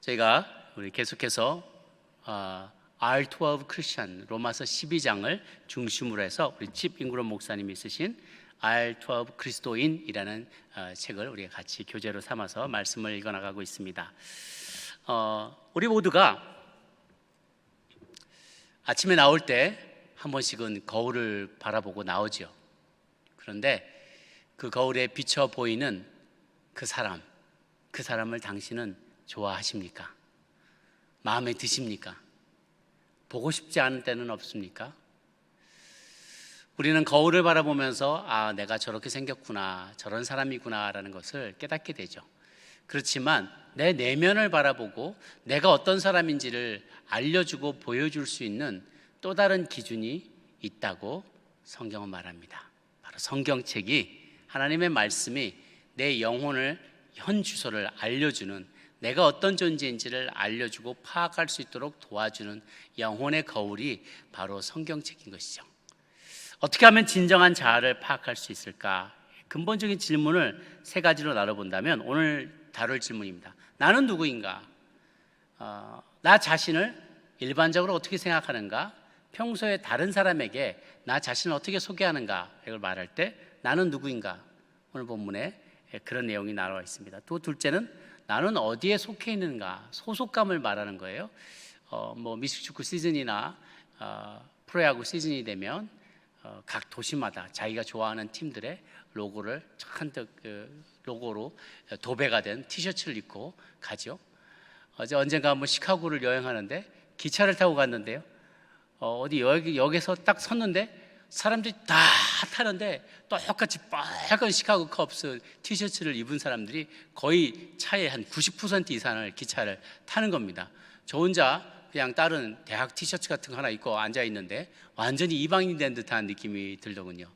저희가 우리 계속해서 R12 크리스천 로마서 12장을 중심으로 해서 우리 칩 잉그럼 목사님이 쓰신 R12 그리스도인이라는 책을 우리가 같이 교재로 삼아서 말씀을 읽어나가고 있습니다. 우리 모두가 아침에 나올 때 한 번씩은 거울을 바라보고 나오죠. 그런데 그 거울에 비쳐 보이는 그 사람을 당신은 좋아하십니까? 마음에 드십니까? 보고 싶지 않은 때는 없습니까? 우리는 거울을 바라보면서 내가 저렇게 생겼구나, 저런 사람이구나 라는 것을 깨닫게 되죠. 그렇지만 내 내면을 바라보고 내가 어떤 사람인지를 알려주고 보여줄 수 있는 또 다른 기준이 있다고 성경은 말합니다. 바로 성경책이, 하나님의 말씀이 내 영혼을, 현 주소를 알려주는, 내가 어떤 존재인지를 알려주고 파악할 수 있도록 도와주는 영혼의 거울이 바로 성경책인 것이죠. 어떻게 하면 진정한 자아를 파악할 수 있을까? 근본적인 질문을 세 가지로 나눠본다면 오늘 다룰 질문입니다. 나는 누구인가? 나 자신을 일반적으로 어떻게 생각하는가? 평소에 다른 사람에게 나 자신을 어떻게 소개하는가? 이걸 말할 때 나는 누구인가? 오늘 본문에 그런 내용이 나와 있습니다. 또 둘째는 나는 어디에 속해 있는가? 소속감을 말하는 거예요. 미식축구 시즌이나 프로야구 시즌이 되면 각 도시마다 자기가 좋아하는 팀들의 로고를 잔뜩 로고로 도배가 된 티셔츠를 입고 가죠. 언젠가 한번 시카고를 여행하는데 기차를 타고 갔는데요. 어디 역에서 딱 섰는데 사람들이 다 타는데 똑같이 빨간 시카고 컵스 티셔츠를 입은 사람들이 거의 차의 한 90% 이상을 기차를 타는 겁니다. 저 혼자 그냥 다른 대학 티셔츠 같은 거 하나 입고 앉아 있는데 완전히 이방인 된 듯한 느낌이 들더군요.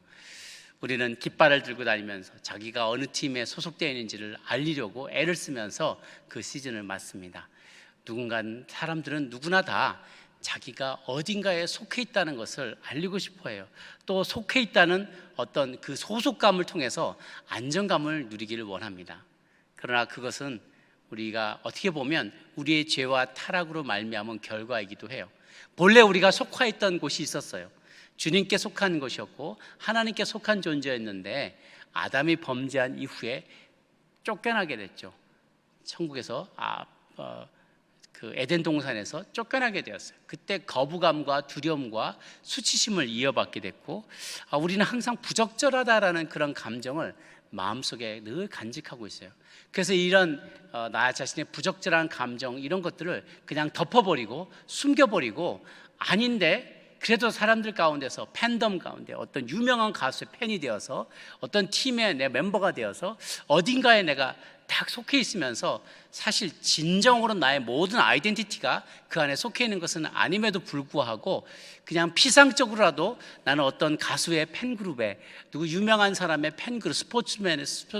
우리는 깃발을 들고 다니면서 자기가 어느 팀에 소속되어 있는지를 알리려고 애를 쓰면서 그 시즌을 맞습니다. 사람들은 누구나 다 자기가 어딘가에 속해 있다는 것을 알리고 싶어 해요. 또 속해 있다는 어떤 그 소속감을 통해서 안정감을 누리기를 원합니다. 그러나 그것은 우리가 어떻게 보면 우리의 죄와 타락으로 말미암은 결과이기도 해요. 본래 우리가 속하였던 곳이 있었어요. 주님께 속한 것이었고 하나님께 속한 존재였는데 아담이 범죄한 이후에 쫓겨나게 됐죠. 천국에서 그 에덴 동산에서 쫓겨나게 되었어요. 그때 거부감과 두려움과 수치심을 이어받게 됐고 우리는 항상 부적절하다라는 그런 감정을 마음속에 늘 간직하고 있어요. 그래서 이런 나 자신의 부적절한 감정, 이런 것들을 그냥 덮어버리고 숨겨버리고, 아닌데 그래도 사람들 가운데서, 팬덤 가운데 어떤 유명한 가수의 팬이 되어서 어떤 팀의 내 멤버가 되어서 어딘가에 내가 딱 속해 있으면서 사실 진정으로 나의 모든 아이덴티티가 그 안에 속해 있는 것은 아님에도 불구하고 그냥 피상적으로라도 나는 어떤 가수의 팬그룹에, 누구 유명한 사람의 팬그룹, 스포츠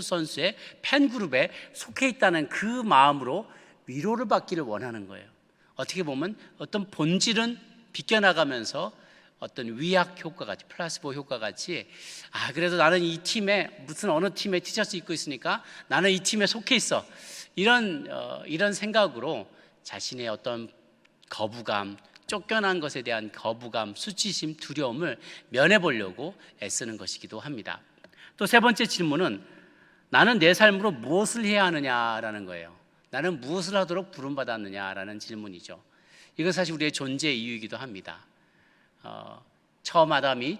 선수의 팬그룹에 속해 있다는 그 마음으로 위로를 받기를 원하는 거예요. 어떻게 보면 어떤 본질은 비껴나가면서 어떤 위약 효과 같이, 플라시보 효과 같이, 그래도 나는 이 팀에, 무슨 어느 팀에 티셔츠 입고 있으니까 나는 이 팀에 속해 있어, 이런 생각으로 자신의 어떤 거부감, 쫓겨난 것에 대한 거부감, 수치심, 두려움을 면해보려고 애쓰는 것이기도 합니다. 또 세 번째 질문은 나는 내 삶으로 무엇을 해야 하느냐라는 거예요. 나는 무엇을 하도록 부름받았느냐라는 질문이죠. 이건 사실 우리의 존재의 이유이기도 합니다. 처음 아담이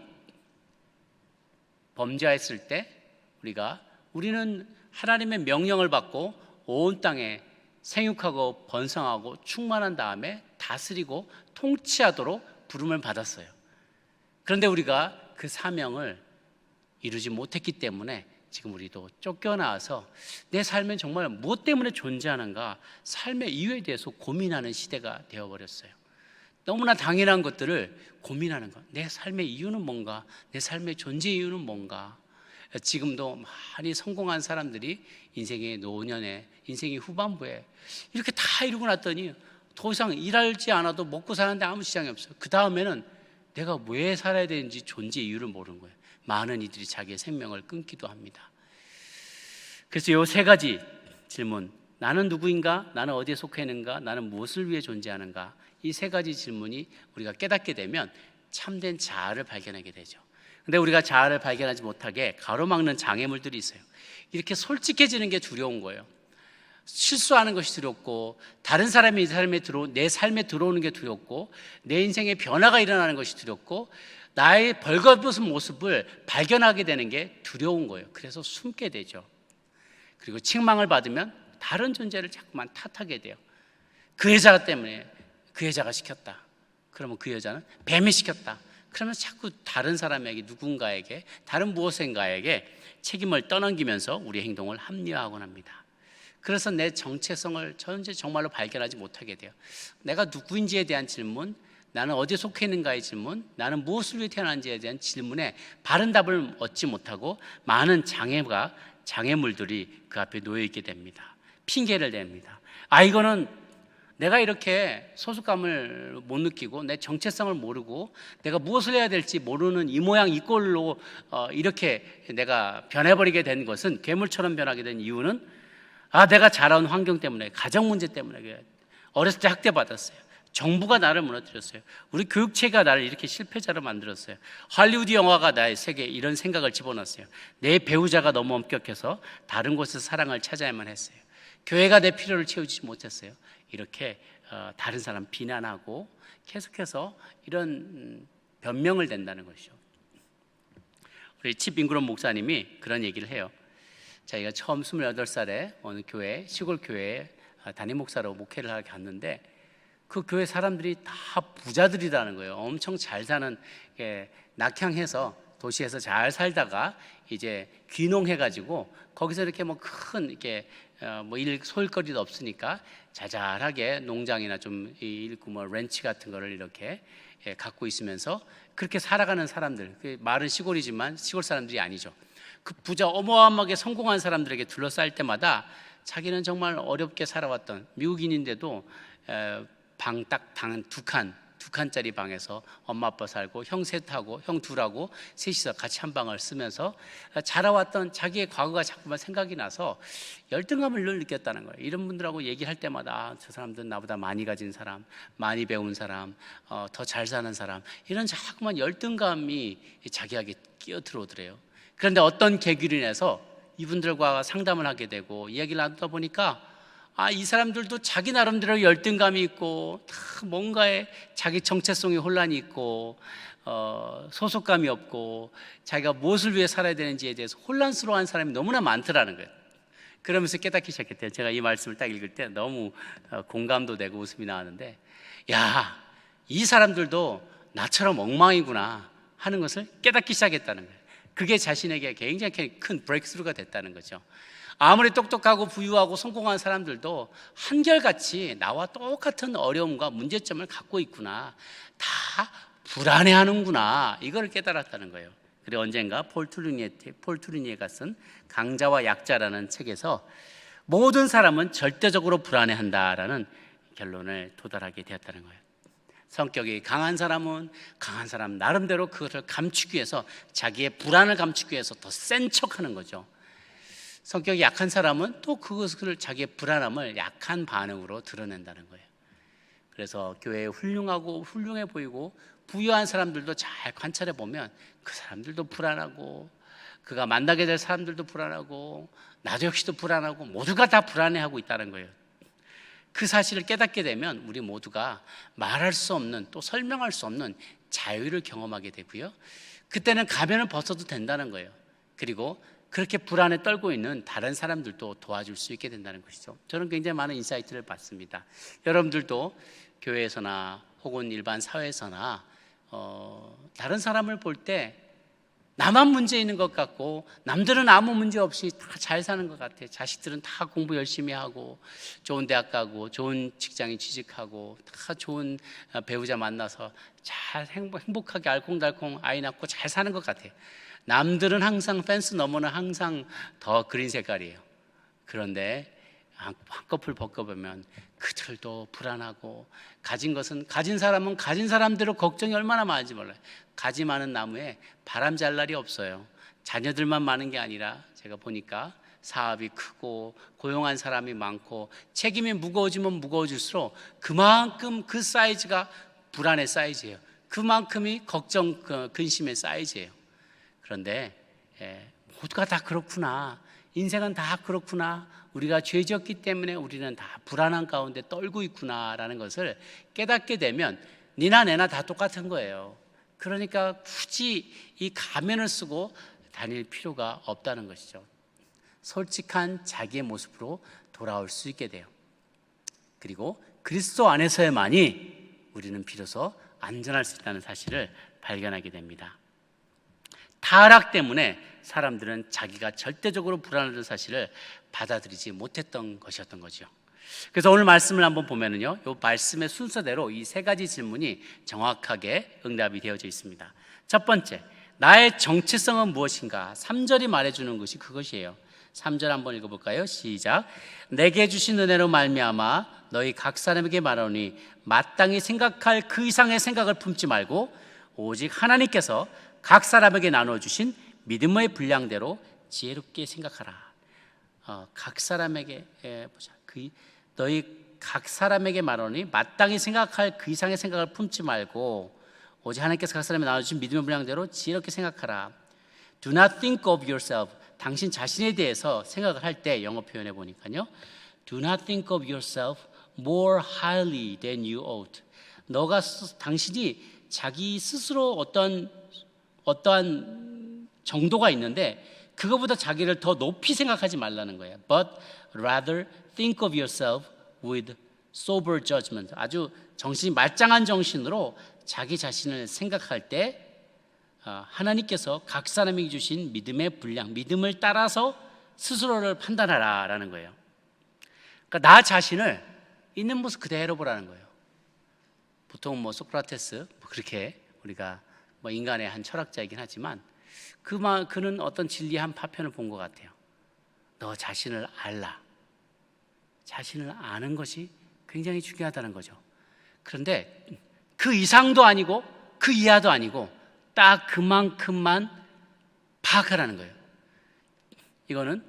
범죄했을 때 우리는 하나님의 명령을 받고 온 땅에 생육하고 번성하고 충만한 다음에 다스리고 통치하도록 부름을 받았어요. 그런데 우리가 그 사명을 이루지 못했기 때문에 지금 우리도 쫓겨나와서 내 삶은 정말 무엇 때문에 존재하는가, 삶의 이유에 대해서 고민하는 시대가 되어버렸어요. 너무나 당연한 것들을 고민하는 것. 내 삶의 이유는 뭔가? 내 삶의 존재 이유는 뭔가? 지금도 많이 성공한 사람들이 인생의 노년에, 인생의 후반부에 이렇게 다 이루고 났더니 더 이상 일하지 않아도 먹고 사는데 아무 지장이 없어요. 그 다음에는 내가 왜 살아야 되는지 존재 이유를 모르는 거예요. 많은 이들이 자기의 생명을 끊기도 합니다. 그래서 이 세 가지 질문, 나는 누구인가? 나는 어디에 속해 있는가? 나는 무엇을 위해 존재하는가? 이 세 가지 질문이 우리가 깨닫게 되면 참된 자아를 발견하게 되죠. 근데 우리가 자아를 발견하지 못하게 가로막는 장애물들이 있어요. 이렇게 솔직해지는 게 두려운 거예요. 실수하는 것이 두렵고, 다른 사람이 내 삶에 들어오는 게 두렵고, 내 인생에 변화가 일어나는 것이 두렵고, 나의 벌거벗은 모습을 발견하게 되는 게 두려운 거예요. 그래서 숨게 되죠. 그리고 책망을 받으면 다른 존재를 자꾸만 탓하게 돼요. 그 여자 때문에 그 여자가 시켰다. 그러면 그 여자는 뱀이 시켰다. 그러면 자꾸 다른 사람에게, 누군가에게, 다른 무엇인가에게 책임을 떠넘기면서 우리의 행동을 합리화하곤 합니다. 그래서 내 정체성을 정말로 발견하지 못하게 돼요. 내가 누구인지에 대한 질문, 나는 어디에 속해 있는가의 질문, 나는 무엇을 위해 태어난지에 대한 질문에 바른 답을 얻지 못하고 많은 장애물들이 그 앞에 놓여 있게 됩니다. 핑계를 댑니다. 이거는 내가 이렇게 소속감을 못 느끼고 내 정체성을 모르고 내가 무엇을 해야 될지 모르는 이 모양 이 꼴로 이렇게 내가 변해버리게 된 것은, 괴물처럼 변하게 된 이유는 내가 자라온 환경 때문에, 가정 문제 때문에, 어렸을 때 학대받았어요. 정부가 나를 무너뜨렸어요. 우리 교육체가 나를 이렇게 실패자로 만들었어요. 할리우드 영화가 나의 세계에 이런 생각을 집어넣었어요. 내 배우자가 너무 엄격해서 다른 곳에서 사랑을 찾아야만 했어요. 교회가 내 필요를 채우지 못했어요. 이렇게 다른 사람 비난하고 계속해서 이런 변명을 댄다는 것이죠. 우리 칩 잉그럼 목사님이 그런 얘기를 해요. 자기가 처음 28살에 어느 교회, 시골 교회에 담임 목사로 목회를 하게 갔는데, 그 교회 사람들이 다 부자들이라는 거예요. 엄청 잘 사는, 낙향해서 도시에서 잘 살다가 이제 귀농해가지고 거기서 이렇게 큰 이렇게 소일거리도 없으니까 자잘하게 농장이나 좀 렌치 같은 거를 이렇게 갖고 있으면서 그렇게 살아가는 사람들, 말은 시골이지만 시골 사람들이 아니죠. 그 부자 어마어마하게 성공한 사람들에게 둘러싸일 때마다 자기는 정말 어렵게 살아왔던 미국인인데도 방 딱 두 칸짜리 방에서 엄마 아빠 살고 형 셋하고 형 둘하고 셋이서 같이 한 방을 쓰면서 자라왔던 자기의 과거가 자꾸만 생각이 나서 열등감을 늘 느꼈다는 거예요. 이런 분들하고 얘기할 때마다 저 사람들은 나보다 많이 가진 사람, 많이 배운 사람, 더 잘 사는 사람, 이런 자꾸만 열등감이 자기에게 끼어들어오더래요. 그런데 어떤 계기로 인해서 이분들과 상담을 하게 되고 이야기를 나누다 보니까 이 사람들도 자기 나름대로 열등감이 있고 다 뭔가에 자기 정체성에 혼란이 있고 소속감이 없고 자기가 무엇을 위해 살아야 되는지에 대해서 혼란스러워하는 사람이 너무나 많더라는 거예요. 그러면서 깨닫기 시작했대요. 제가 이 말씀을 딱 읽을 때 너무 공감도 되고 웃음이 나왔는데, 이 사람들도 나처럼 엉망이구나 하는 것을 깨닫기 시작했다는 거예요. 그게 자신에게 굉장히 큰 브레이크스루가 됐다는 거죠. 아무리 똑똑하고 부유하고 성공한 사람들도 한결같이 나와 똑같은 어려움과 문제점을 갖고 있구나, 다 불안해하는구나, 이걸 깨달았다는 거예요. 그리고 언젠가 폴 투르니에가 쓴 강자와 약자라는 책에서 모든 사람은 절대적으로 불안해한다라는 결론을 도달하게 되었다는 거예요. 성격이 강한 사람은 강한 사람 나름대로 그것을 감추기 위해서, 자기의 불안을 감추기 위해서 더 센 척하는 거죠. 성격이 약한 사람은 또 그것을, 자기의 불안함을 약한 반응으로 드러낸다는 거예요. 그래서 교회에 훌륭해 보이고 부유한 사람들도 잘 관찰해 보면 그 사람들도 불안하고, 그가 만나게 될 사람들도 불안하고, 나도 역시도 불안하고, 모두가 다 불안해하고 있다는 거예요. 그 사실을 깨닫게 되면 우리 모두가 말할 수 없는, 또 설명할 수 없는 자유를 경험하게 되고요, 그때는 가면을 벗어도 된다는 거예요. 그리고 그렇게 불안에 떨고 있는 다른 사람들도 도와줄 수 있게 된다는 것이죠. 저는 굉장히 많은 인사이트를 받습니다. 여러분들도 교회에서나 혹은 일반 사회에서나 다른 사람을 볼 때 나만 문제 있는 것 같고 남들은 아무 문제 없이 다 잘 사는 것 같아. 자식들은 다 공부 열심히 하고 좋은 대학 가고 좋은 직장에 취직하고 다 좋은 배우자 만나서 잘 행복하게 알콩달콩 아이 낳고 잘 사는 것 같아. 남들은 항상 펜스 너머는 항상 더 그린 색깔이에요. 그런데 한꺼풀 벗겨보면 그들도 불안하고, 가진 사람은 가진 사람대로 걱정이 얼마나 많은지 몰라요. 가지 많은 나무에 바람 잘 날이 없어요. 자녀들만 많은 게 아니라 제가 보니까 사업이 크고 고용한 사람이 많고 책임이 무거워지면 무거워질수록 그만큼 그 사이즈가 불안의 사이즈예요. 그만큼이 걱정, 근심의 사이즈예요. 그런데 모두가 다 그렇구나. 인생은 다 그렇구나. 우리가 죄 지었기 때문에 우리는 다 불안한 가운데 떨고 있구나라는 것을 깨닫게 되면 니나 내나 다 똑같은 거예요. 그러니까 굳이 이 가면을 쓰고 다닐 필요가 없다는 것이죠. 솔직한 자기의 모습으로 돌아올 수 있게 돼요. 그리고 그리스도 안에서야만이 우리는 비로소 안전할 수 있다는 사실을 발견하게 됩니다. 타락 때문에 사람들은 자기가 절대적으로 불안하다는 사실을 받아들이지 못했던 것이었던 거죠. 그래서 오늘 말씀을 한번 보면은요, 이 말씀의 순서대로 이 세 가지 질문이 정확하게 응답이 되어져 있습니다. 첫 번째, 나의 정체성은 무엇인가? 3절이 말해주는 것이 그것이에요. 3절 한번 읽어볼까요? 시작. 내게 주신 은혜로 말미암아 너희 각 사람에게 말하노니 마땅히 생각할 그 이상의 생각을 품지 말고 오직 하나님께서 각 사람에게 나눠주신 믿음의 분량대로 지혜롭게 생각하라. 각 사람에게 너희 각 사람에게 말하노니 마땅히 생각할 그 이상의 생각을 품지 말고 오직 하나님께서 각 사람에게 나눠주신 믿음의 분량대로 지혜롭게 생각하라. Do not think of yourself. 당신 자신에 대해서 생각을 할 때 영어 표현해 보니까요, Do not think of yourself more highly than you ought. 당신이 자기 스스로 어떠한 정도가 있는데 그거보다 자기를 더 높이 생각하지 말라는 거예요. But rather think of yourself with sober judgment. 아주 정신이 말짱한 정신으로 자기 자신을 생각할 때 하나님께서 각 사람에게 주신 믿음의 분량, 믿음을 따라서 스스로를 판단하라라는 거예요. 그러니까 나 자신을 있는 모습 그대로 보라는 거예요. 보통 소크라테스 그렇게 우리가 인간의 한 철학자이긴 하지만 그는 어떤 진리 한 파편을 본 것 같아요. 너 자신을 알라. 자신을 아는 것이 굉장히 중요하다는 거죠. 그런데 그 이상도 아니고 그 이하도 아니고 딱 그만큼만 파악하라는 거예요. 이거는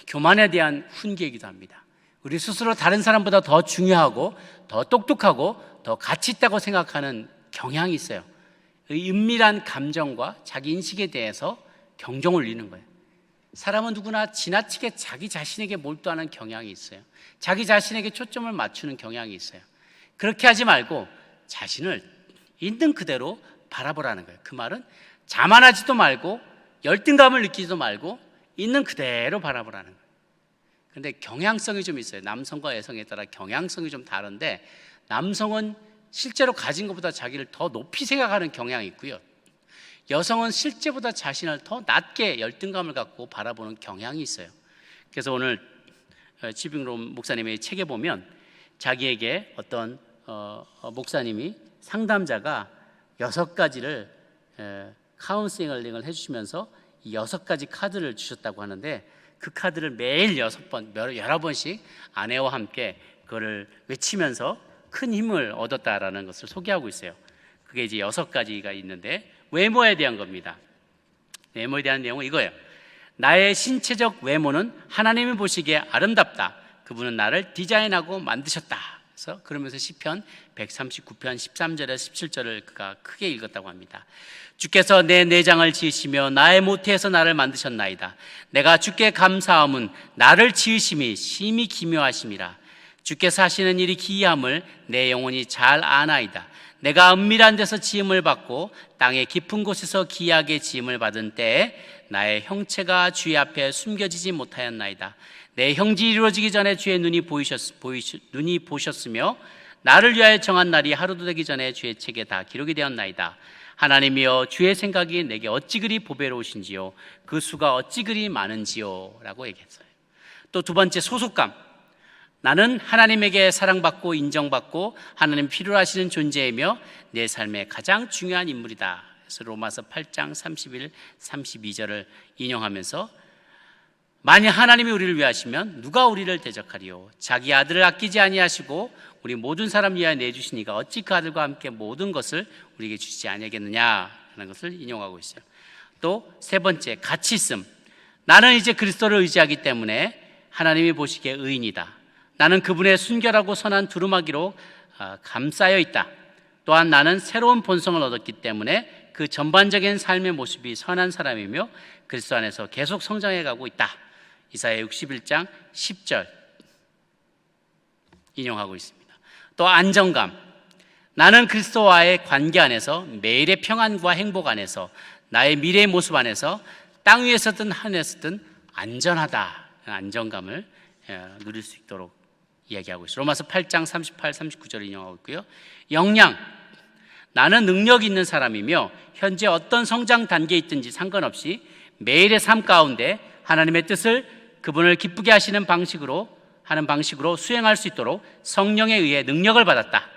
교만에 대한 훈계이기도 합니다. 우리 스스로 다른 사람보다 더 중요하고 더 똑똑하고 더 가치 있다고 생각하는 경향이 있어요. 이 은밀한 감정과 자기 인식에 대해서 경종을 울리는 거예요. 사람은 누구나 지나치게 자기 자신에게 몰두하는 경향이 있어요. 자기 자신에게 초점을 맞추는 경향이 있어요. 그렇게 하지 말고 자신을 있는 그대로 바라보라는 거예요. 그 말은 자만하지도 말고 열등감을 느끼지도 말고 있는 그대로 바라보라는 거예요. 그런데 경향성이 좀 있어요. 남성과 여성에 따라 경향성이 좀 다른데 남성은 실제로 가진 것보다 자기를 더 높이 생각하는 경향이 있고요. 여성은 실제보다 자신을 더 낮게 열등감을 갖고 바라보는 경향이 있어요. 그래서 오늘 지빙롬 목사님의 책에 보면 자기에게 어떤 목사님이 상담자가 6가지를 카운셀링을 해주시면서 이 6가지 카드를 주셨다고 하는데 그 카드를 매일 6번, 여러 번씩 아내와 함께 그거를 외치면서 큰 힘을 얻었다라는 것을 소개하고 있어요. 그게 이제 6가지가 있는데 외모에 대한 겁니다. 외모에 대한 내용은 이거예요. 나의 신체적 외모는 하나님이 보시기에 아름답다. 그분은 나를 디자인하고 만드셨다. 그래서 그러면서 시편 139편 13절에서 17절을 그가 크게 읽었다고 합니다. 주께서 내 내장을 지으시며 나의 모태에서 나를 만드셨나이다. 내가 주께 감사함은 나를 지으심이 심히 기묘하심이라. 주께서 하시는 일이 기이함을 내 영혼이 잘 아나이다. 내가 은밀한 데서 지음을 받고 땅의 깊은 곳에서 기이하게 지음을 받은 때에 나의 형체가 주의 앞에 숨겨지지 못하였나이다. 내 형질이 이루어지기 전에 주의 눈이 보셨으며 나를 위하여 정한 날이 하루도 되기 전에 주의 책에 다 기록이 되었나이다. 하나님이여 주의 생각이 내게 어찌 그리 보배로우신지요 그 수가 어찌 그리 많은지요 라고 얘기했어요. 또 두 번째, 소속감. 나는 하나님에게 사랑받고 인정받고 하나님 필요로 하시는 존재이며 내 삶의 가장 중요한 인물이다. 그래서 로마서 8장 31, 32절을 인용하면서 만일 하나님이 우리를 위하시면 누가 우리를 대적하리요. 자기 아들을 아끼지 아니하시고 우리 모든 사람 위하여 내주시니가 어찌 그 아들과 함께 모든 것을 우리에게 주시지 아니하겠느냐 하는 것을 인용하고 있어요. 또 세 번째, 가치 있음. 나는 이제 그리스도를 의지하기 때문에 하나님이 보시기에 의인이다. 나는 그분의 순결하고 선한 두루마기로 감싸여 있다. 또한 나는 새로운 본성을 얻었기 때문에 그 전반적인 삶의 모습이 선한 사람이며 그리스도 안에서 계속 성장해 가고 있다. 이사야 61장 10절 인용하고 있습니다. 또 안정감. 나는 그리스도와의 관계 안에서 매일의 평안과 행복 안에서 나의 미래의 모습 안에서 땅 위에서든 하늘에서든 안전하다. 안정감을 누릴 수 있도록 이야기하고 있어요. 로마서 8장 38, 39절을 인용하고 있고요. 역량. 나는 능력 있는 사람이며 현재 어떤 성장 단계에 있든지 상관없이 매일의 삶 가운데 하나님의 뜻을 그분을 기쁘게 하시는 방식으로 수행할 수 있도록 성령에 의해 능력을 받았다.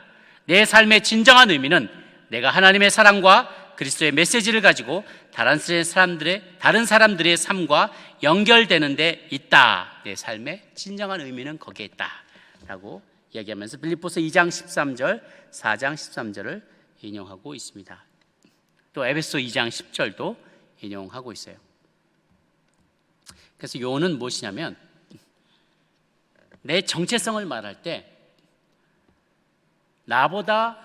내 삶의 진정한 의미는 내가 하나님의 사랑과 그리스도의 메시지를 가지고 다른 사람들의 삶과 연결되는 데 있다. 내 삶의 진정한 의미는 거기에 있다 라고 이야기하면서 빌립보서 2장 13절, 4장 13절을 인용하고 있습니다. 또 에베소 2장 10절도 인용하고 있어요. 그래서 요는 무엇이냐면 내 정체성을 말할 때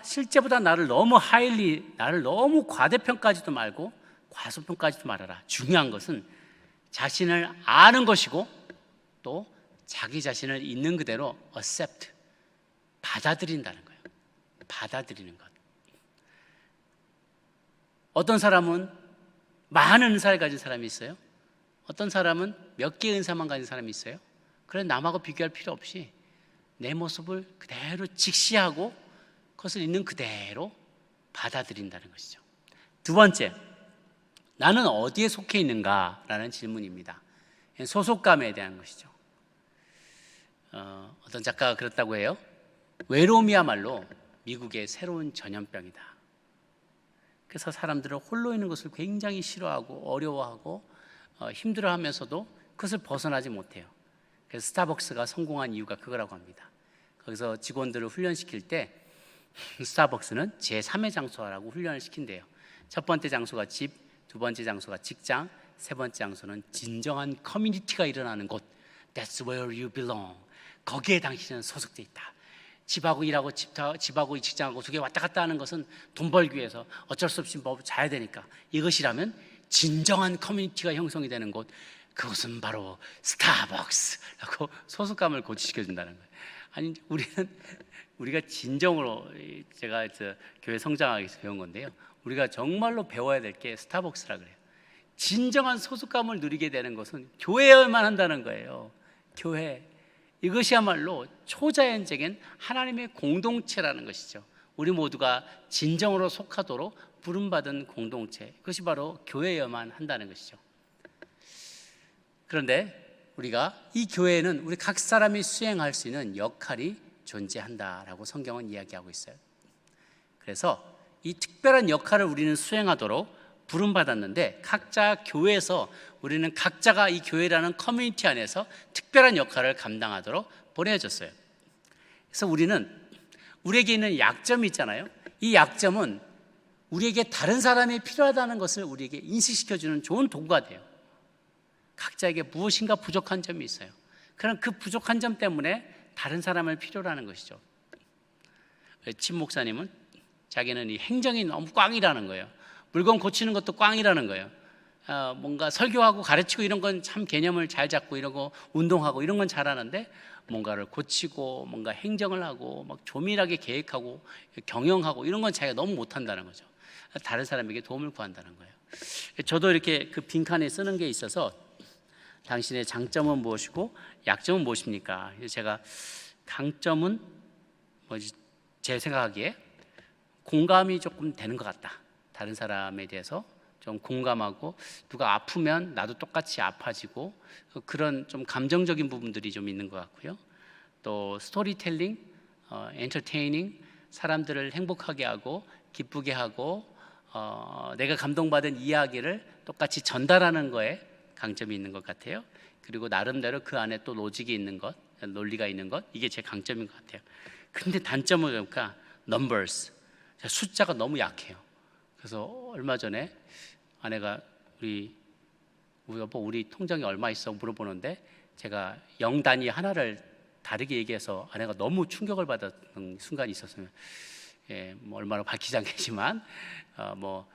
실제보다 나를 너무 과대평가하지도 말고 과소평가하지도 말아라. 중요한 것은 자신을 아는 것이고 또 자기 자신을 있는 그대로 accept, 받아들인다는 거예요. 받아들이는 것. 어떤 사람은 많은 은사를 가진 사람이 있어요. 어떤 사람은 몇 개의 은사만 가진 사람이 있어요. 그래 남하고 비교할 필요 없이 내 모습을 그대로 직시하고 그것을 있는 그대로 받아들인다는 것이죠. 두 번째, 나는 어디에 속해 있는가라는 질문입니다. 소속감에 대한 것이죠. 어떤 작가가 그랬다고 해요. 외로움이야말로 미국의 새로운 전염병이다. 그래서 사람들은 홀로 있는 것을 굉장히 싫어하고 어려워하고 힘들어하면서도 그것을 벗어나지 못해요. 그래서 스타벅스가 성공한 이유가 그거라고 합니다. 거기서 직원들을 훈련시킬 때 스타벅스는 제3의 장소라고 훈련을 시킨대요. 첫 번째 장소가 집, 두 번째 장소가 직장, 세 번째 장소는 진정한 커뮤니티가 일어나는 곳. That's where you belong. 거기에 당신은 소속돼 있다. 집하고 일하고 집하고 직장하고 두 개 왔다 갔다 하는 것은 돈 벌기 위해서 어쩔 수 없이 자야 되니까 이것이라면 진정한 커뮤니티가 형성이 되는 곳, 그것은 바로 스타벅스라고 소속감을 고취시켜준다는 거예요. 아니 우리가 진정으로 제가 교회 성장하기 위해서 배운 건데요. 우리가 정말로 배워야 될 게 스타벅스라 그래요. 진정한 소속감을 누리게 되는 것은 교회여만 한다는 거예요. 교회. 이것이야말로 초자연적인 하나님의 공동체라는 것이죠. 우리 모두가 진정으로 속하도록 부름받은 공동체, 그것이 바로 교회여만 한다는 것이죠. 그런데 우리가 이 교회에는 우리 각 사람이 수행할 수 있는 역할이 존재한다라고 성경은 이야기하고 있어요. 그래서 이 특별한 역할을 우리는 수행하도록 부름받았는데 각자 교회에서 우리는 각자가 이 교회라는 커뮤니티 안에서 특별한 역할을 감당하도록 보내졌어요. 그래서 우리에게 있는 약점이 있잖아요. 이 약점은 우리에게 다른 사람이 필요하다는 것을 우리에게 인식시켜주는 좋은 도구가 돼요. 각자에게 무엇인가 부족한 점이 있어요. 그럼 그 부족한 점 때문에 다른 사람을 필요로 하는 것이죠. 침 목사님은 자기는 이 행정이 너무 꽝이라는 거예요. 물건 고치는 것도 꽝이라는 거예요. 뭔가 설교하고 가르치고 이런 건 참 개념을 잘 잡고 이러고 운동하고 이런 건 잘하는데 뭔가를 고치고 뭔가 행정을 하고 막 조밀하게 계획하고 경영하고 이런 건 자기가 너무 못한다는 거죠. 다른 사람에게 도움을 구한다는 거예요. 저도 이렇게 그 빈칸에 쓰는 게 있어서 당신의 장점은 무엇이고 약점은 무엇입니까? 제가 강점은 제 생각하기에 공감이 조금 되는 것 같다. 다른 사람에 대해서 좀 공감하고 누가 아프면 나도 똑같이 아파지고 그런 좀 감정적인 부분들이 좀 있는 것 같고요. 또 스토리텔링, 엔터테이닝, 사람들을 행복하게 하고 기쁘게 하고 내가 감동받은 이야기를 똑같이 전달하는 거에 강점이 있는 것 같아요. 그리고 나름대로 그 안에 또 로직이 있는 것, 논리가 있는 것, 이게 제 강점인 것 같아요. 근데 단점은 그러니까 numbers, 숫자가 너무 약해요. 그래서 얼마 전에 아내가 우리 우리 여보 우리 통장에 얼마 있어 물어보는데 제가 0 단위 하나를 다르게 얘기해서 아내가 너무 충격을 받았던 순간이 있었어요. 예, 뭐 얼마나 밝히지 않겠지만 뭐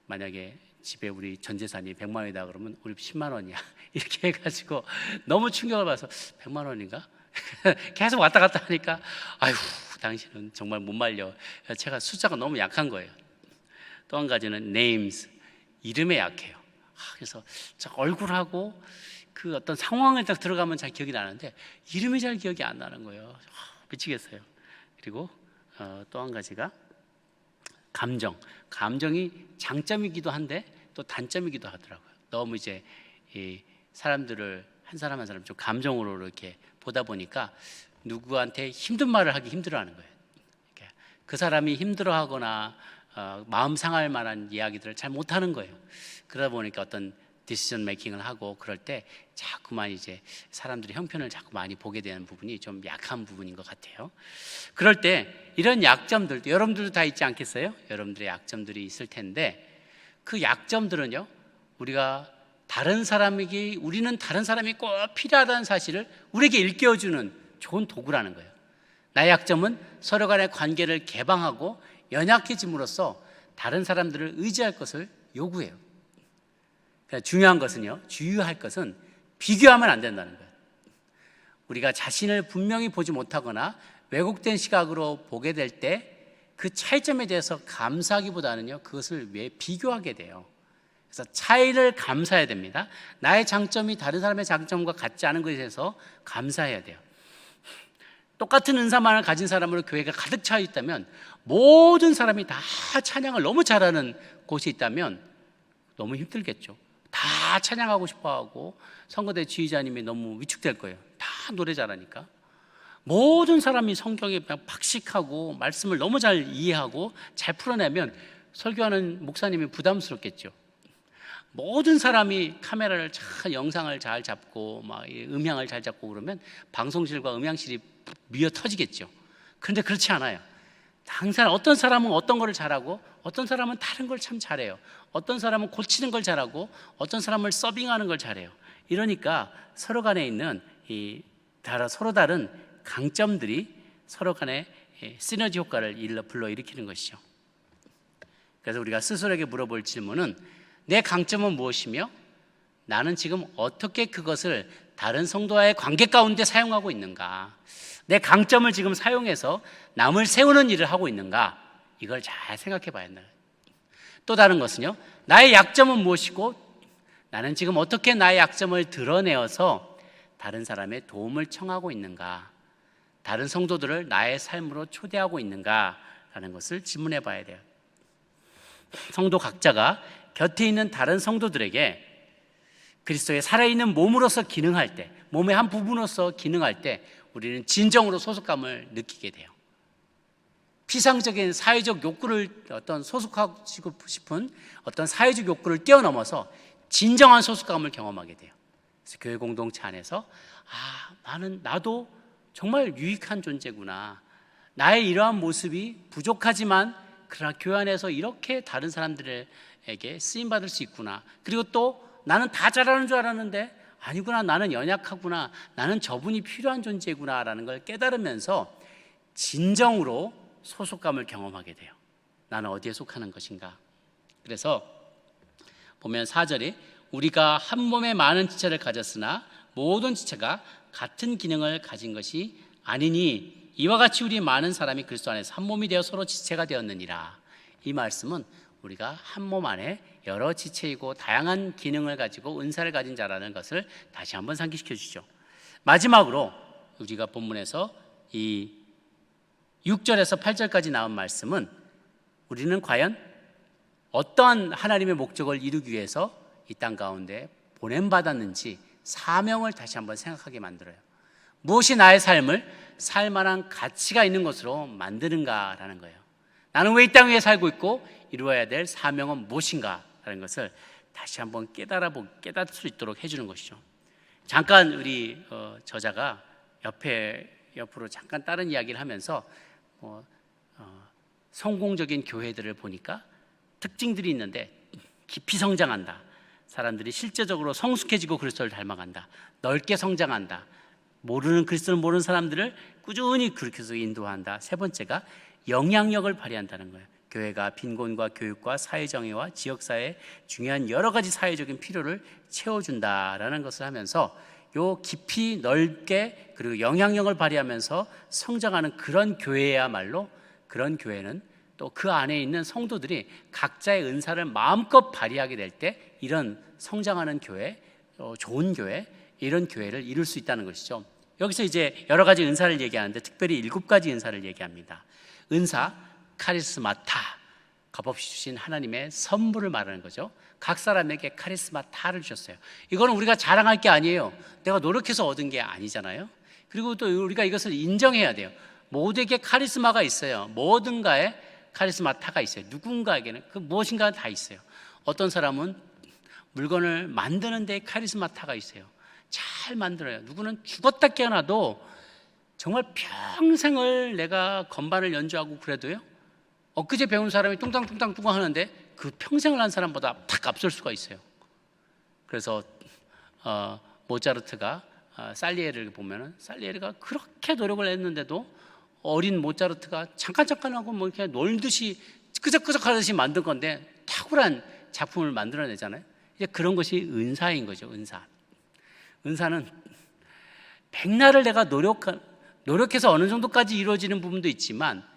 만약에 집에 우리 전 재산이 100만 원이다 그러면 우리 10만 원이야 이렇게 해가지고 너무 충격을 받아서 100만 원인가? 계속 왔다 갔다 하니까 아휴 당신은 정말 못 말려. 제가 숫자가 너무 약한 거예요. 또 한 가지는 names, 이름에 약해요. 그래서 얼굴하고 그 어떤 상황에 딱 들어가면 잘 기억이 나는데 이름이 잘 기억이 안 나는 거예요. 미치겠어요. 그리고 또 한 가지가 감정이 장점이기도 한데 또 단점이기도 하더라고요. 너무 이제 이 사람들을 한 사람 한 사람 좀 감정으로 이렇게 보다 보니까 누구한테 힘든 말을 하기 힘들어하는 거예요. 그 사람이 힘들어하거나 마음 상할 만한 이야기들을 잘 못하는 거예요. 그러다 보니까 어떤 디시전 메이킹을 하고 그럴 때 자꾸만 이제 사람들의 형편을 자꾸 많이 보게 되는 부분이 좀 약한 부분인 것 같아요. 그럴 때 이런 약점들도 여러분들도 다 있지 않겠어요? 여러분들의 약점들이 있을 텐데 그 약점들은요, 우리가 우리는 다른 사람이 꼭 필요하다는 사실을 우리에게 일깨워주는 좋은 도구라는 거예요. 나의 약점은 서로 간의 관계를 개방하고 연약해짐으로써 다른 사람들을 의지할 것을 요구해요. 그러니까 중요한 것은요, 주의할 것은 비교하면 안 된다는 거예요. 우리가 자신을 분명히 보지 못하거나 왜곡된 시각으로 보게 될 때 그 차이점에 대해서 감사하기보다는요, 그것을 왜 비교하게 돼요. 그래서 차이를 감사해야 됩니다. 나의 장점이 다른 사람의 장점과 같지 않은 것에 대해서 감사해야 돼요. 똑같은 은사만을 가진 사람으로 교회가 가득 차 있다면, 모든 사람이 다 찬양을 너무 잘하는 곳이 있다면 너무 힘들겠죠. 다 찬양하고 싶어하고 선거대 지휘자님이 너무 위축될 거예요. 다 노래 잘하니까. 모든 사람이 성경에 박식하고 말씀을 너무 잘 이해하고 잘 풀어내면 설교하는 목사님이 부담스럽겠죠. 모든 사람이 카메라를 잘 영상을 잘 잡고 막 음향을 잘 잡고 그러면 방송실과 음향실이 미어 터지겠죠. 그런데 그렇지 않아요. 항상 어떤 사람은 어떤 거를 잘하고 어떤 사람은 다른 걸 참 잘해요. 어떤 사람은 고치는 걸 잘하고 어떤 사람을 서빙하는 걸 잘해요. 이러니까 서로 간에 있는 서로 다른 강점들이 서로 간에 시너지 효과를 불러일으키는 것이죠. 그래서 우리가 스스로에게 물어볼 질문은 내 강점은 무엇이며 나는 지금 어떻게 그것을 다른 성도와의 관계 가운데 사용하고 있는가? 내 강점을 지금 사용해서 남을 세우는 일을 하고 있는가? 이걸 잘 생각해 봐야 한다. 또 다른 것은요, 나의 약점은 무엇이고 나는 지금 어떻게 나의 약점을 드러내어서 다른 사람의 도움을 청하고 있는가? 다른 성도들을 나의 삶으로 초대하고 있는가라는 것을 질문해 봐야 돼요. 성도 각자가 곁에 있는 다른 성도들에게 그리스도의 살아있는 몸으로서 기능할 때, 몸의 한 부분으로서 기능할 때 우리는 진정으로 소속감을 느끼게 돼요. 피상적인 사회적 욕구를 소속하고 싶은 어떤 사회적 욕구를 뛰어넘어서 진정한 소속감을 경험하게 돼요. 그래서 교회 공동체 안에서 나도 정말 유익한 존재구나. 나의 이러한 모습이 부족하지만 그러나 교회 안에서 이렇게 다른 사람들에게 쓰임받을 수 있구나. 그리고 또 나는 다 잘하는 줄 알았는데 아니구나, 나는 연약하구나, 나는 저분이 필요한 존재구나 라는 걸 깨달으면서 진정으로 소속감을 경험하게 돼요. 나는 어디에 속하는 것인가. 그래서 보면 4절에 우리가 한 몸에 많은 지체를 가졌으나 모든 지체가 같은 기능을 가진 것이 아니니 이와 같이 우리 많은 사람이 그리스도 안에서 한 몸이 되어 서로 지체가 되었느니라. 이 말씀은 우리가 한 몸 안에 여러 지체이고 다양한 기능을 가지고 은사를 가진 자라는 것을 다시 한번 상기시켜 주죠. 마지막으로 우리가 본문에서 이 6절에서 8절까지 나온 말씀은 우리는 과연 어떠한 하나님의 목적을 이루기 위해서 이 땅 가운데 보냄받았는지 사명을 다시 한번 생각하게 만들어요. 무엇이 나의 삶을 살만한 가치가 있는 것으로 만드는가라는 거예요. 나는 왜 이 땅 위에 살고 있고 이루어야 될 사명은 무엇인가라는 것을 다시 한번 깨달을 수 있도록 해주는 것이죠. 잠깐 우리 저자가 옆으로 잠깐 다른 이야기를 하면서 성공적인 교회들을 보니까 특징들이 있는데 깊이 성장한다, 사람들이 실제적으로 성숙해지고 그리스도를 닮아간다. 넓게 성장한다. 그리스도를 모르는 사람들을 꾸준히 그렇게 해서 인도한다. 세 번째가 영향력을 발휘한다는 거예요. 교회가 빈곤과 교육과 사회정의와 지역사회의 중요한 여러 가지 사회적인 필요를 채워준다라는 것을 하면서 요 깊이 넓게 그리고 영향력을 발휘하면서 성장하는 그런 교회야말로, 그런 교회는 또 그 안에 있는 성도들이 각자의 은사를 마음껏 발휘하게 될 때 이런 성장하는 교회, 좋은 교회, 이런 교회를 이룰 수 있다는 것이죠. 여기서 이제 여러 가지 은사를 얘기하는데 특별히 7가지 은사를 얘기합니다. 은사, 카리스마타, 값없이 주신 하나님의 선물을 말하는 거죠. 각 사람에게 카리스마타를 주셨어요. 이거는 우리가 자랑할 게 아니에요. 내가 노력해서 얻은 게 아니잖아요. 그리고 또 우리가 이것을 인정해야 돼요. 모두에게 카리스마가 있어요. 뭐든가에 카리스마타가 있어요. 누군가에게는 그 무엇인가 다 있어요. 어떤 사람은 물건을 만드는 데 카리스마타가 있어요. 잘 만들어요. 누구는 죽었다 깨어나도 정말 평생을 내가 건반을 연주하고 그래도요, 엊그제 배운 사람이 뚱땅뚱땅 하는데 그 평생을 한 사람보다 탁 앞설 수가 있어요. 그래서 모차르트가 살리에르를 보면은 살리에르가 그렇게 노력을 했는데도 어린 모차르트가 잠깐 하고 뭐 이렇게 놀듯이 끄적끄적 하듯이 만든 건데 탁월한 작품을 만들어내잖아요. 이제 그런 것이 은사인 거죠. 은사는 백날을 내가 노력해서 어느 정도까지 이루어지는 부분도 있지만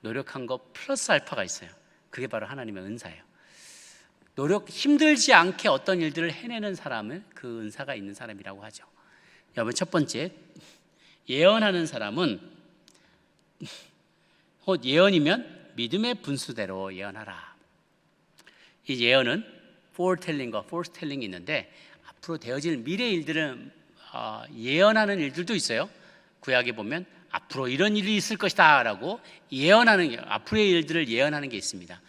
노력한 것 플러스 알파가 있어요. 그게 바로 하나님의 은사예요. 힘들지 않게 어떤 일들을 해내는 사람은 그 은사가 있는 사람이라고 하죠. 여러분, 첫 번째, 예언하는 사람은 곧 예언이면 믿음의 분수대로 예언하라. 이 예언은 foretelling과 foretelling이 있는데 앞으로 되어질 미래 일들은 예언하는 일들도 있어요. 구약에 보면 앞으로 이런 일이 있을 것이다 라고 예언하는, 앞으로의 일들을 예언하는 게 있습니다.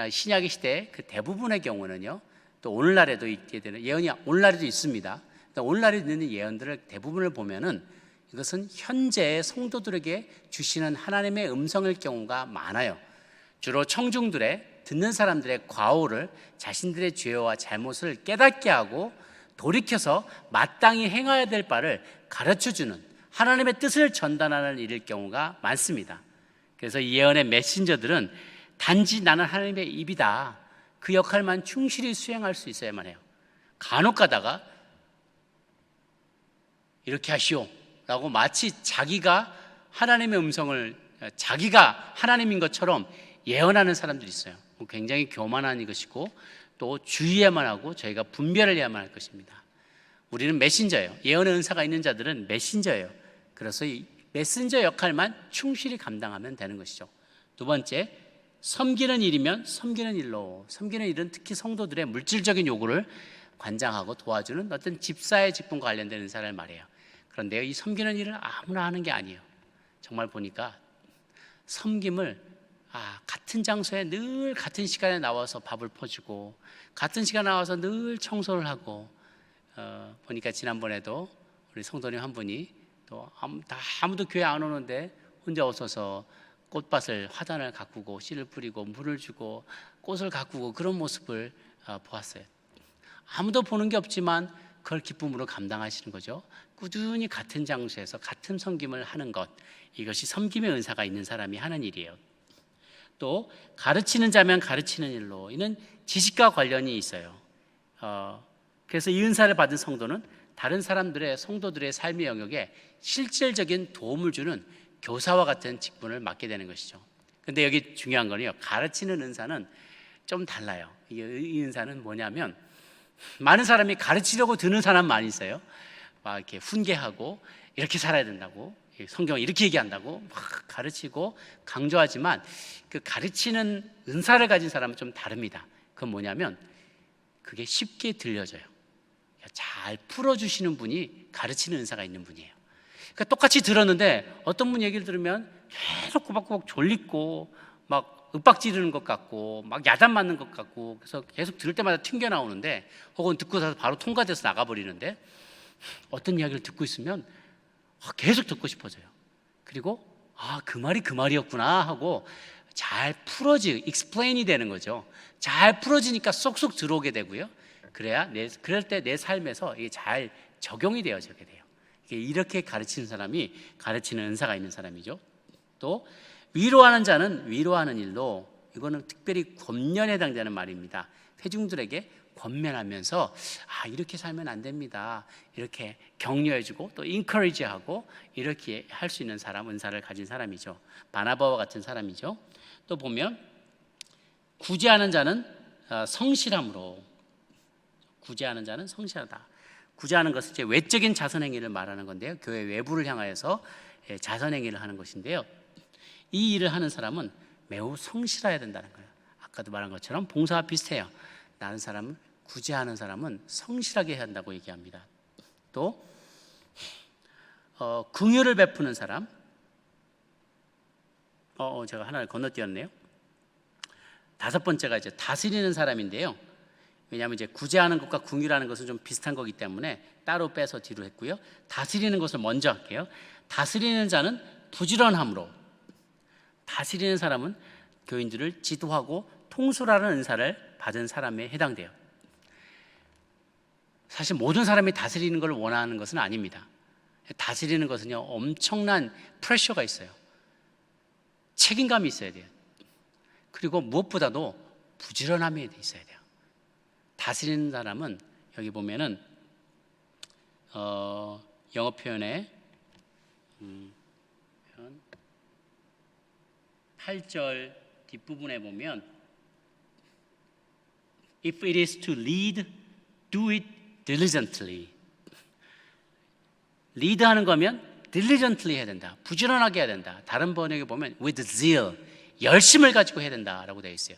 신약의 시대 그 대부분의 경우는요, 또 오늘날에도 있게 되는 예언이 오늘날에도 있습니다. 오늘날에 있는 예언들을 대부분을 보면은 이것은 현재 성도들에게 주시는 하나님의 음성일 경우가 많아요. 주로 청중들의, 듣는 사람들의 과오를, 자신들의 죄와 잘못을 깨닫게 하고 돌이켜서 마땅히 행해야 될 바를 가르쳐주는, 하나님의 뜻을 전달하는 일일 경우가 많습니다. 그래서 이 예언의 메신저들은 단지 나는 하나님의 입이다, 그 역할만 충실히 수행할 수 있어야만 해요. 간혹 가다가 이렇게 하시오 라고 마치 자기가 하나님의 음성을, 자기가 하나님인 것처럼 예언하는 사람들이 있어요. 굉장히 교만한 이것이고 또 주의해야만 하고 저희가 분별을 해야만 할 것입니다. 우리는 메신저예요. 예언의 은사가 있는 자들은 메신저예요. 그래서 이 메신저 역할만 충실히 감당하면 되는 것이죠. 두 번째, 섬기는 일이면 섬기는 일로. 섬기는 일은 특히 성도들의 물질적인 요구를 관장하고 도와주는 어떤 집사의 직분과 관련된 은사를 말해요. 그런데 이 섬기는 일을 아무나 하는 게 아니에요. 정말 보니까 섬김을 같은 장소에 늘 같은 시간에 나와서 밥을 퍼주고 같은 시간에 나와서 늘 청소를 하고, 보니까 지난번에도 우리 성도님 한 분이 또 아무도 교회 안 오는데 혼자 오셔서 꽃밭을, 화단을 가꾸고 씨를 뿌리고 물을 주고 꽃을 가꾸고 그런 모습을 보았어요. 아무도 보는 게 없지만 그걸 기쁨으로 감당하시는 거죠. 꾸준히 같은 장소에서 같은 섬김을 하는 것, 이것이 섬김의 은사가 있는 사람이 하는 일이에요. 또 가르치는 자면 가르치는 일로. 이는 지식과 관련이 있어요. 그래서 이 은사를 받은 성도는 다른 사람들의, 성도들의 삶의 영역에 실질적인 도움을 주는 교사와 같은 직분을 맡게 되는 것이죠. 근데 여기 중요한 거는요, 가르치는 은사는 좀 달라요. 이 은사는 뭐냐면, 많은 사람이 가르치려고 드는 사람 많이 있어요. 막 이렇게 훈계하고 이렇게 살아야 된다고, 성경은 이렇게 얘기한다고 막 가르치고 강조하지만 그 가르치는 은사를 가진 사람은 좀 다릅니다. 그건 뭐냐면 그게 쉽게 들려져요. 잘 풀어주시는 분이 가르치는 은사가 있는 분이에요. 그러니까 똑같이 들었는데 어떤 분 얘기를 들으면 계속 꼬박꼬박 졸리고 막 윽박 지르는 것 같고 막 야단 맞는 것 같고, 그래서 계속 들을 때마다 튕겨 나오는데, 혹은 듣고 나서 바로 통과돼서 나가버리는데, 어떤 이야기를 듣고 있으면 계속 듣고 싶어져요. 그리고 그 말이 그 말이었구나 하고 잘 풀어지, explain이 되는 거죠. 잘 풀어지니까 쏙쏙 들어오게 되고요. 그럴 때 내 삶에서 이게 잘 적용이 되어지게 돼요. 이렇게 가르치는 사람이 가르치는 은사가 있는 사람이죠. 또 위로하는 자는 위로하는 일로, 이거는 특별히 권면에 해당되는 말입니다. 회중들에게 권면하면서 이렇게 살면 안 됩니다, 이렇게 격려해주고 또 인커리지하고 이렇게 할 수 있는 사람, 은사를 가진 사람이죠. 바나바와 같은 사람이죠. 또 보면 구제하는 자는 성실함으로, 구제하는 자는 성실하다. 구제하는 것은 이제 외적인 자선행위를 말하는 건데요, 교회 외부를 향하여서 자선행위를 하는 것인데요, 이 일을 하는 사람은 매우 성실해야 된다는 거예요. 아까도 말한 것처럼 봉사와 비슷해요. 나는 사람을 구제하는 사람은 성실하게 해야 한다고 얘기합니다. 또 긍휼을 베푸는 사람, 제가 하나를 건너뛰었네요. 5번째가 이제 다스리는 사람인데요, 왜냐하면 이제 구제하는 것과 긍휼하는 것은 좀 비슷한 거기 때문에 따로 빼서 뒤로 했고요. 다스리는 것을 먼저 할게요. 다스리는 자는 부지런함으로, 다스리는 사람은 교인들을 지도하고 통솔하는 은사를 받은 사람에 해당돼요. 사실 모든 사람이 다스리는 걸 원하는 것은 아닙니다. 다스리는 것은요, 엄청난 프레셔가 있어요. 책임감이 있어야 돼요. 그리고 무엇보다도 부지런함이 있어야 돼요. 다스리는 사람은 여기 보면은 영어 표현에 8절 뒷부분에 보면 If it is to lead, do it diligently. 리드하는 거면 diligently 해야 된다, 부지런하게 해야 된다. 다른 번역에 보면 with zeal, 열심을 가지고 해야 된다라고 되어 있어요.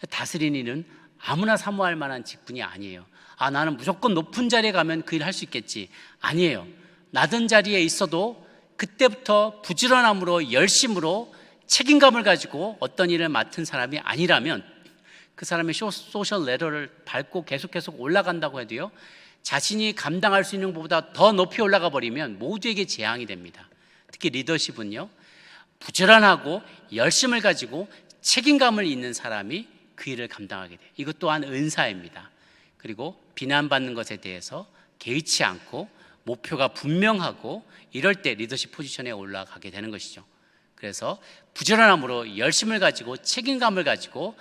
다스리는 일은 아무나 사모할 만한 직분이 아니에요. 나는 무조건 높은 자리에 가면 그 일 할 수 있겠지, 아니에요. 낮은 자리에 있어도 그때부터 부지런함으로 열심으로 책임감을 가지고 어떤 일을 맡은 사람이 아니라면 그 사람의 소셜 레더를 밟고 계속 올라간다고 해도요, 자신이 감당할 수 있는 것보다 더 높이 올라가 버리면 모두에게 재앙이 됩니다. 특히 리더십은요, 부지런하고 열심을 가지고 책임감을 있는 사람이 그 일을 감당하게 돼요. 이것 또한 은사입니다. 그리고 비난받는 것에 대해서 개의치 않고 목표가 분명하고 이럴 때 리더십 포지션에 올라가게 되는 것이죠. 그래서 부지런함으로 열심을 가지고 책임감을 가지고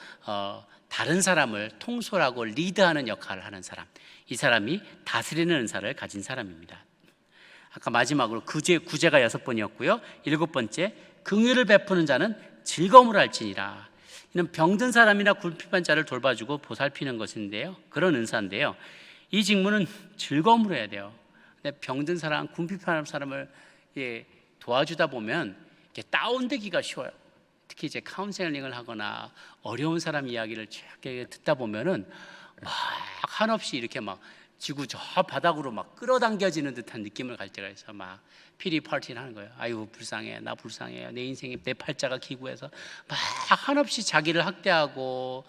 다른 사람을 통솔하고 리드하는 역할을 하는 사람, 이 사람이 다스리는 은사를 가진 사람입니다. 아까 마지막으로 구제가 6번이었고요. 7번째, 긍휼을 베푸는 자는 즐거움을 할지니라. 이는 병든 사람이나 굴핍한 자를 돌봐주고 보살피는 것인데요, 그런 은사인데요, 이 직무는 즐거움으로 해야 돼요. 근데 병든 사람, 굴핍한 사람을 도와주다 보면 다운되기가 쉬워요. 특히 이제 카운셀링을 하거나 어려운 사람 이야기를 듣다 보면은 막 한없이 이렇게 막 지구 저 바닥으로 막 끌어당겨지는 듯한 느낌을 갈 때가 있어. 막 피리 파티를 하는 거예요. 아유 불쌍해, 나 불쌍해, 내 인생이 내 팔자가 기구해서 막 한없이 자기를 학대하고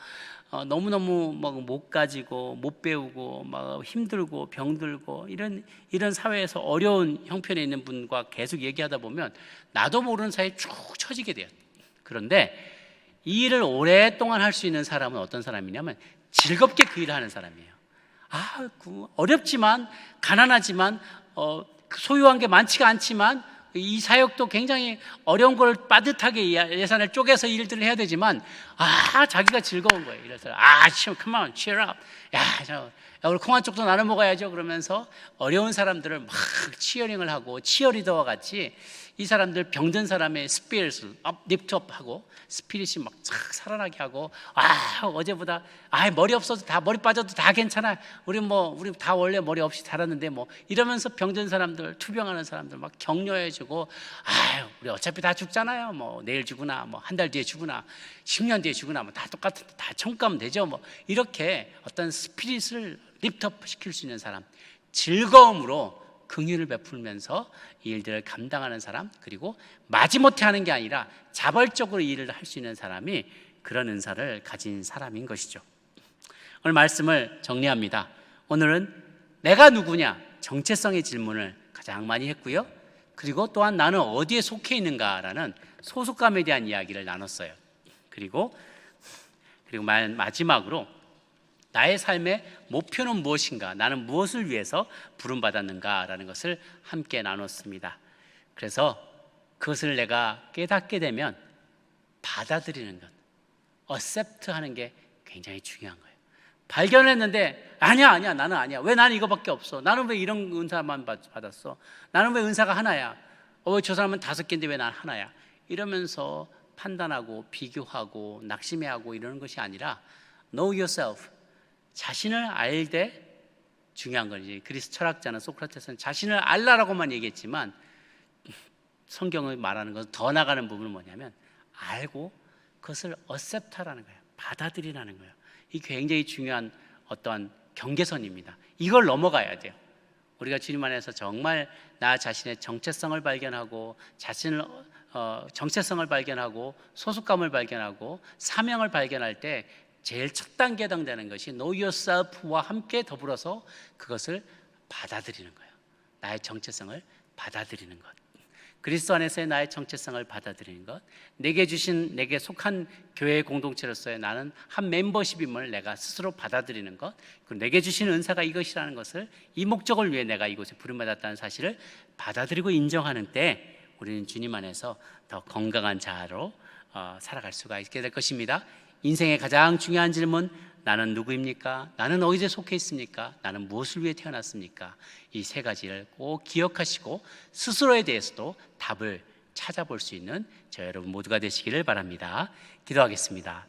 너무너무 막 못 가지고 못 배우고 막 힘들고 병들고 이런 사회에서 어려운 형편에 있는 분과 계속 얘기하다 보면 나도 모르는 사이에 쭉 처지게 돼요. 그런데 이 일을 오랫동안 할 수 있는 사람은 어떤 사람이냐면 즐겁게 그 일을 하는 사람이에요. 어렵지만 가난하지만 소유한 게 많지가 않지만 이 사역도 굉장히 어려운 걸 빠듯하게 예산을 쪼개서 일들을 해야 되지만 자기가 즐거운 거예요. 그래서 come on, cheer up. 야, 우리 콩한 쪽도 나눠 먹어야죠. 그러면서 어려운 사람들을 막 치어링을 하고 치어리더와 같이 이 사람들 병든 사람의 스피릿을 립트업하고 스피릿이 막 착 살아나게 하고 어제보다 머리 없어도 다 머리 빠져도 다 괜찮아. 우리 다 원래 머리 없이 살았는데 이러면서 병든 사람들, 투병하는 사람들 막 격려해주고 우리 어차피 다 죽잖아요. 내일 죽으나 한 달 뒤에 죽으나 10년 뒤에 죽으나 다 똑같은 다 청구하면 되죠. 이렇게 어떤 스피릿을 립트업 시킬 수 있는 사람, 즐거움으로 긍휼을 베풀면서 이 일들을 감당하는 사람, 그리고 마지못해 하는 게 아니라 자발적으로 이 일을 할 수 있는 사람이 그런 은사를 가진 사람인 것이죠. 오늘 말씀을 정리합니다. 오늘은 내가 누구냐, 정체성의 질문을 가장 많이 했고요. 그리고 또한 나는 어디에 속해 있는가라는 소속감에 대한 이야기를 나눴어요. 그리고 마지막으로 나의 삶의 목표는 무엇인가? 나는 무엇을 위해서 부름받았는가라는 것을 함께 나눴습니다. 그래서 그것을 내가 깨닫게 되면 받아들이는 것, accept 하는 게 굉장히 중요한 거예요. 발견했는데 아니야 나는 아니야. 왜 나는 이거밖에 없어? 나는 왜 이런 은사만 받았어? 나는 왜 은사가 하나야? 왜 저 사람은 5개인데 왜 난 하나야? 이러면서 판단하고 비교하고 낙심해하고 이러는 것이 아니라 know yourself, 자신을 알되 중요한 거지. 그리스 철학자는 소크라테스는 자신을 알라라고만 얘기했지만 성경이 말하는 것은 더 나가는 부분은 뭐냐면 알고 그것을 accept하라는 거예요. 받아들이라는 거예요. 이 굉장히 중요한 어떤 경계선입니다. 이걸 넘어가야 돼요. 우리가 주님 안에서 정말 나 자신의 정체성을 발견하고 자신을 정체성을 발견하고 소속감을 발견하고 사명을 발견할 때 제일 첫 단계에 해당되는 것이 know yourself와 함께 더불어서 그것을 받아들이는 거예요. 나의 정체성을 받아들이는 것, 그리스도 안에서의 나의 정체성을 받아들이는 것, 내게 속한 교회의 공동체로서의 나는 한 멤버십임을 내가 스스로 받아들이는 것, 그리고 내게 주신 은사가 이것이라는 것을, 이 목적을 위해 내가 이곳에 부름받았다는 사실을 받아들이고 인정하는 때 우리는 주님 안에서 더 건강한 자아로 살아갈 수가 있게 될 것입니다. 인생의 가장 중요한 질문, 나는 누구입니까? 나는 어디에 속해 있습니까? 나는 무엇을 위해 태어났습니까? 이 세 가지를 꼭 기억하시고 스스로에 대해서도 답을 찾아볼 수 있는 저 여러분 모두가 되시기를 바랍니다. 기도하겠습니다.